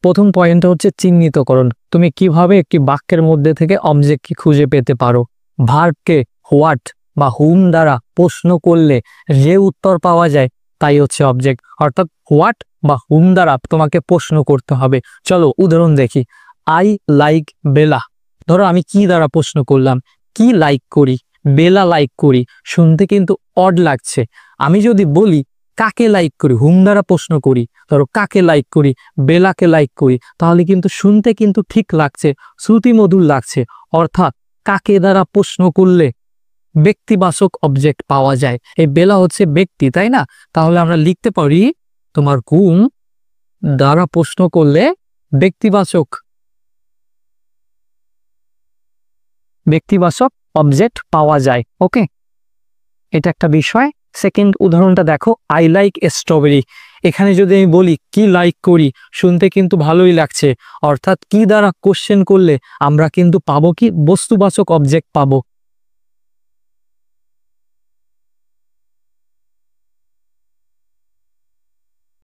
প্রথম পয়েন্টটা হচ্ছে চিহ্নিতকরণ। তুমি কিভাবে একটি বাক্যের মধ্যে থেকে অবজেক্টকে খুঁজে পেতে পারো। ভার্বকে হোয়াট বা হুম দ্বারা প্রশ্ন করলে যে উত্তর পাওয়া যায় তাই হচ্ছে অবজেক্ট। অর্থাৎ হোয়াট বা হুম দ্বারা তোমাকে প্রশ্ন করতে হবে। চলো উদাহরণ দেখি। আই লাইক বেলা। ধরো আমি কি দ্বারা প্রশ্ন করলাম, কি লাইক করি, বেলা লাইক করি। শুনতে কিন্তু অড লাগছে। আমি যদি বলি কাকে লাইক করি, হুম দ্বারা প্রশ্ন করি, ধরো কাকে লাইক করি, বেলাকে লাইক করি, তাহলে কিন্তু শুনতে কিন্তু ঠিক লাগছে, শ্রুতিমধুর লাগছে। অর্থাৎ কাকে দ্বারা প্রশ্ন করলে ব্যক্তিবাচক অবজেক্ট পাওয়া যায়। এই বেলা হচ্ছে ব্যক্তি, তাই না? তাহলে আমরা লিখতে পারি তোমার হুম দ্বারা প্রশ্ন করলে ব্যক্তিবাচক অবজেক্ট পাওয়া যায়। ওকে, এটা একটা বিষয়। সেকেন্ড উদাহরণটা দেখো, আই লাইক স্ট্রবেরি। এখানে যদি আমি বলি কি লাইক করি, শুনতে কিন্তু ভালোই লাগছে। অর্থাৎ কি দ্বারা কোশ্চেন করলে আমরা কিন্তু পাবো কি বস্তুবাচক অবজেক্ট পাবো।